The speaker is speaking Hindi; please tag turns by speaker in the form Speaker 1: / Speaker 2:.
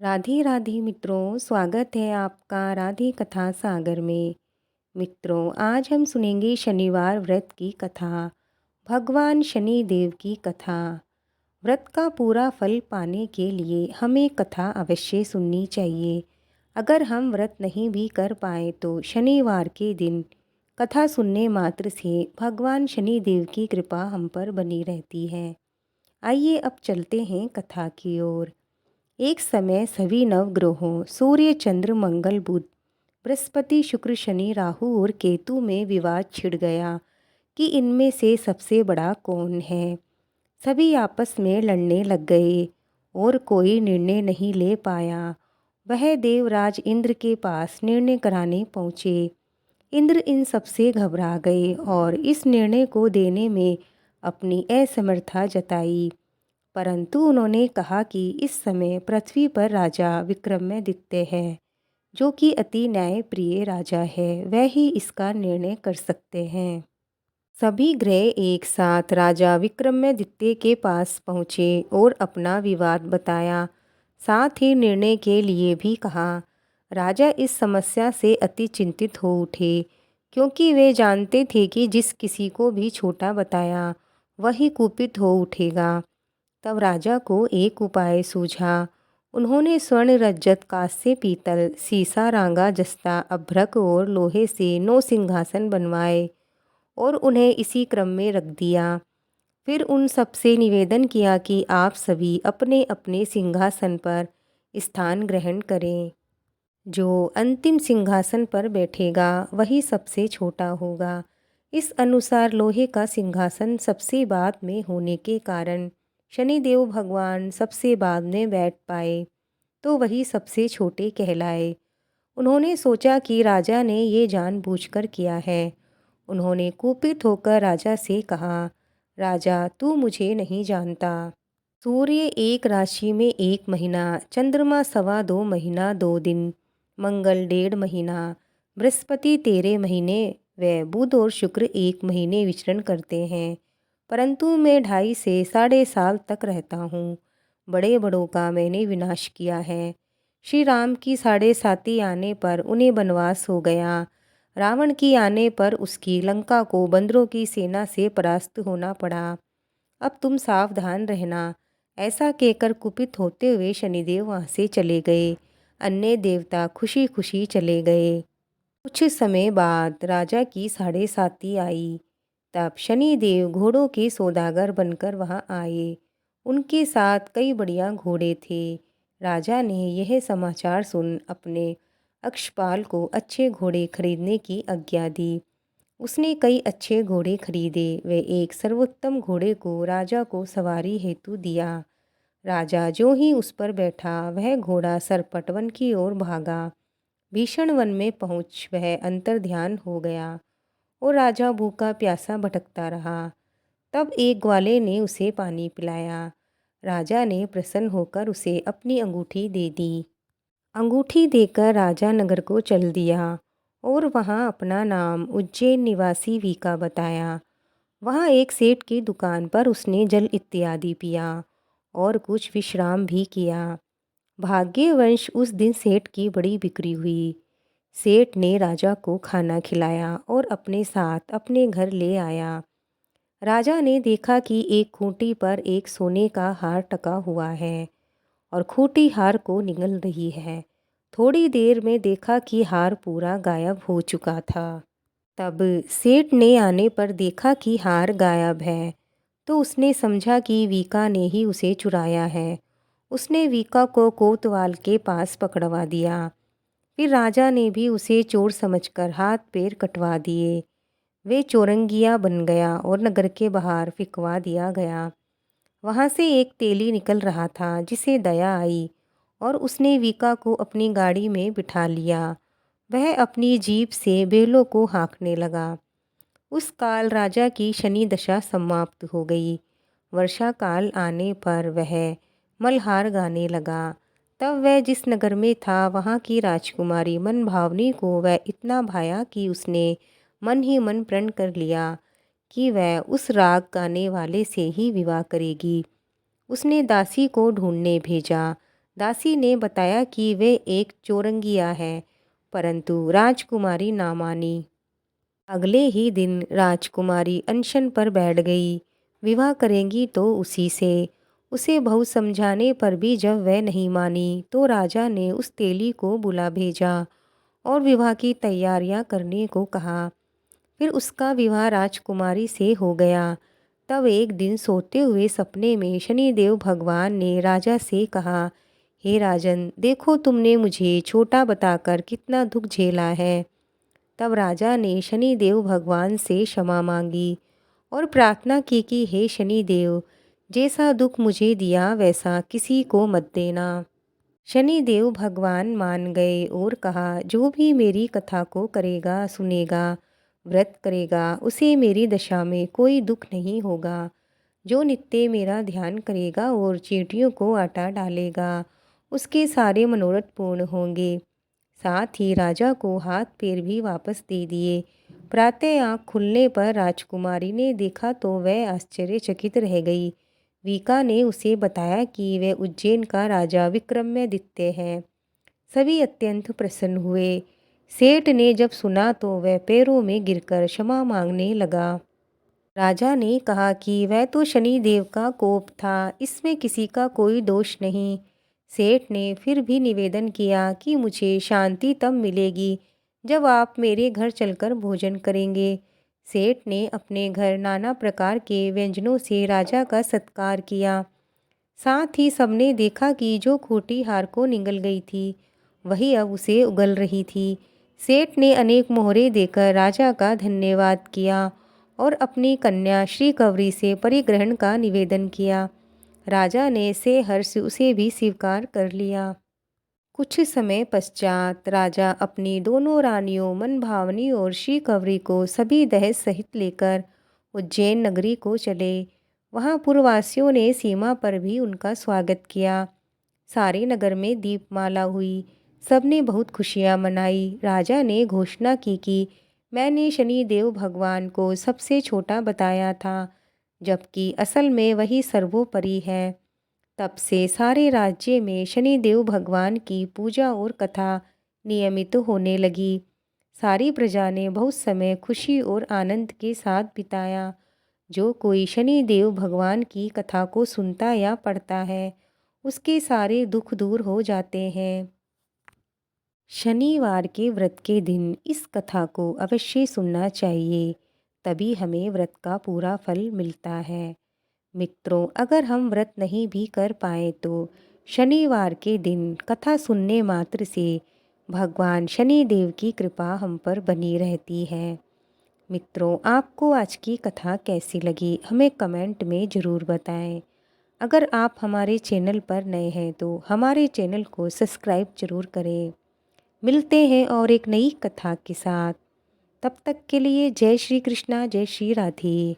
Speaker 1: राधे राधे मित्रों, स्वागत है आपका राधे कथा सागर में। मित्रों, आज हम सुनेंगे शनिवार व्रत की कथा, भगवान शनि देव की कथा। व्रत का पूरा फल पाने के लिए हमें कथा अवश्य सुननी चाहिए। अगर हम व्रत नहीं भी कर पाए तो शनिवार के दिन कथा सुनने मात्र से भगवान शनि देव की कृपा हम पर बनी रहती है। आइए अब चलते हैं कथा की ओर। एक समय सभी नवग्रहों सूर्य, चंद्र, मंगल, बुध, बृहस्पति, शुक्र, शनि, राहु और केतु में विवाद छिड़ गया कि इनमें से सबसे बड़ा कौन है। सभी आपस में लड़ने लग गए और कोई निर्णय नहीं ले पाया। वह देवराज इंद्र के पास निर्णय कराने पहुँचे। इंद्र इन सबसे घबरा गए और इस निर्णय को देने में अपनी असमर्थता जताई। परंतु उन्होंने कहा कि इस समय पृथ्वी पर राजा विक्रमादित्य है, जो कि अति न्यायप्रिय राजा है। वह ही इसका निर्णय कर सकते हैं। सभी ग्रह एक साथ राजा विक्रमादित्य के पास पहुँचे और अपना विवाद बताया। साथ ही निर्णय के लिए भी कहा। राजा इस समस्या से अति चिंतित हो उठे, क्योंकि वे जानते थे कि जिस किसी को भी छोटा बताया वही कुपित हो उठेगा। तब राजा को एक उपाय सूझा। उन्होंने स्वर्ण, रजत, कांस्य, पीतल, सीसा, रांगा, जस्ता, अभ्रक और लोहे से 9 सिंहासन बनवाए और उन्हें इसी क्रम में रख दिया। फिर उन सबसे निवेदन किया कि आप सभी अपने अपने सिंहासन पर स्थान ग्रहण करें। जो अंतिम सिंहासन पर बैठेगा वही सबसे छोटा होगा। इस अनुसार लोहे का सिंहासन सबसे बाद में होने के कारण शनिदेव भगवान सबसे बाद में बैठ पाए, तो वही सबसे छोटे कहलाए। उन्होंने सोचा कि राजा ने ये जानबूझकर किया है। उन्होंने कुपित होकर राजा से कहा, राजा तू मुझे नहीं जानता। सूर्य एक राशि में 1 महीना, चंद्रमा 2.25 महीना 2 दिन, मंगल 1.5 महीना, बृहस्पति 13 महीने व बुध और शुक्र 1 महीने विचरण करते हैं। परंतु मैं 2.5 से साल तक रहता हूँ। बड़े बड़ों का मैंने विनाश किया है। श्री राम की 7.5 आने पर उन्हें वनवास हो गया। रावण की आने पर उसकी लंका को बंदरों की सेना से परास्त होना पड़ा। अब तुम सावधान रहना। ऐसा कहकर कुपित होते हुए शनिदेव वहाँ से चले गए। अन्य देवता खुशी खुशी चले गए। कुछ समय बाद राजा की 7.5 आई। तब शनिदेव घोड़ों के सौदागर बनकर वहाँ आए। उनके साथ कई बढ़िया घोड़े थे। राजा ने यह समाचार सुन अपने अक्षपाल को अच्छे घोड़े खरीदने की आज्ञा दी। उसने कई अच्छे घोड़े खरीदे व एक सर्वोत्तम घोड़े को राजा को सवारी हेतु दिया। राजा जो ही उस पर बैठा वह घोड़ा सरपट वन की ओर भागा। भीषण वन में पहुँच वह अंतर्ध्यान हो गया और राजा भूखा प्यासा भटकता रहा। तब एक ग्वाले ने उसे पानी पिलाया। राजा ने प्रसन्न होकर उसे अपनी अंगूठी दे दी। अंगूठी देकर राजा नगर को चल दिया और वहाँ अपना नाम उज्जैन निवासी वीका बताया। वहाँ एक सेठ की दुकान पर उसने जल इत्यादि पिया और कुछ विश्राम भी किया। भाग्यवश उस दिन सेठ की बड़ी बिक्री हुई। सेठ ने राजा को खाना खिलाया और अपने साथ अपने घर ले आया। राजा ने देखा कि एक खूंटी पर एक सोने का हार टका हुआ है और खूंटी हार को निगल रही है। थोड़ी देर में देखा कि हार पूरा गायब हो चुका था। तब सेठ ने आने पर देखा कि हार गायब है, तो उसने समझा कि वीका ने ही उसे चुराया है। उसने वीका को कोतवाल के पास पकड़वा दिया। फिर राजा ने भी उसे चोर समझकर हाथ पैर कटवा दिए। वे चौरंगिया बन गया और नगर के बाहर फिकवा दिया गया। वहाँ से एक तेली निकल रहा था, जिसे दया आई और उसने वीका को अपनी गाड़ी में बिठा लिया। वह अपनी जीप से बैलों को हाँकने लगा। उस काल राजा की शनि दशा समाप्त हो गई। वर्षा काल आने पर वह मल्हार गाने लगा। तब वह जिस नगर में था वहाँ की राजकुमारी मनभावनी को वह इतना भाया कि उसने मन ही मन प्रण कर लिया कि वह उस राग गाने वाले से ही विवाह करेगी। उसने दासी को ढूंढने भेजा। दासी ने बताया कि वे एक चोरंगिया है, परंतु राजकुमारी ना मानी। अगले ही दिन राजकुमारी अनशन पर बैठ गई। विवाह करेंगी तो उसी से। उसे बहुत समझाने पर भी जब वह नहीं मानी तो राजा ने उस तेली को बुला भेजा और विवाह की तैयारियां करने को कहा। फिर उसका विवाह राजकुमारी से हो गया। तब एक दिन सोते हुए सपने में शनिदेव भगवान ने राजा से कहा, हे राजन, देखो तुमने मुझे छोटा बताकर कितना दुख झेला है। तब राजा ने शनिदेव भगवान से क्षमा मांगी और प्रार्थना की कि हे शनिदेव, जैसा दुख मुझे दिया वैसा किसी को मत देना। शनिदेव भगवान मान गए और कहा, जो भी मेरी कथा को करेगा, सुनेगा, व्रत करेगा, उसे मेरी दशा में कोई दुख नहीं होगा। जो नित्य मेरा ध्यान करेगा और चींटियों को आटा डालेगा, उसके सारे मनोरथ पूर्ण होंगे। साथ ही राजा को हाथ पैर भी वापस दे दिए। प्रातः आँख खुलने पर राजकुमारी ने देखा तो वह आश्चर्यचकित रह गई। वीका ने उसे बताया कि वह उज्जैन का राजा विक्रमादित्य है। सभी अत्यंत प्रसन्न हुए। सेठ ने जब सुना तो वह पैरों में गिरकर क्षमा मांगने लगा। राजा ने कहा कि वह तो शनि देव का कोप था, इसमें किसी का कोई दोष नहीं। सेठ ने फिर भी निवेदन किया कि मुझे शांति तब मिलेगी जब आप मेरे घर चलकर भोजन करेंगे। सेठ ने अपने घर नाना प्रकार के व्यंजनों से राजा का सत्कार किया। साथ ही सबने देखा कि जो खूंटी हार को निगल गई थी, वही अब उसे उगल रही थी। सेठ ने अनेक मोहरे देकर राजा का धन्यवाद किया और अपनी कन्या श्री कवरी से परिग्रहण का निवेदन किया। राजा ने से हर्ष उसे भी स्वीकार कर लिया। कुछ समय पश्चात राजा अपनी दोनों रानियों मनभावनी और श्री कवरी को सभी दहेज सहित लेकर उज्जैन नगरी को चले। वहां पुरवासियों ने सीमा पर भी उनका स्वागत किया। सारे नगर में दीपमाला हुई। सबने बहुत खुशियां मनाई। राजा ने घोषणा की कि मैंने शनिदेव भगवान को सबसे छोटा बताया था, जबकि असल में वही सर्वोपरि है। तब से सारे राज्य में शनिदेव भगवान की पूजा और कथा नियमित होने लगी। सारी प्रजा ने बहुत समय खुशी और आनंद के साथ बिताया। जो कोई शनिदेव भगवान की कथा को सुनता या पढ़ता है, उसके सारे दुख दूर हो जाते हैं। शनिवार के व्रत के दिन इस कथा को अवश्य सुनना चाहिए, तभी हमें व्रत का पूरा फल मिलता है। मित्रों, अगर हम व्रत नहीं भी कर पाए तो शनिवार के दिन कथा सुनने मात्र से भगवान शनिदेव की कृपा हम पर बनी रहती है। मित्रों, आपको आज की कथा कैसी लगी हमें कमेंट में ज़रूर बताएं। अगर आप हमारे चैनल पर नए हैं तो हमारे चैनल को सब्सक्राइब जरूर करें। मिलते हैं और एक नई कथा के साथ। तब तक के लिए जय श्री कृष्णा, जय श्री राधे।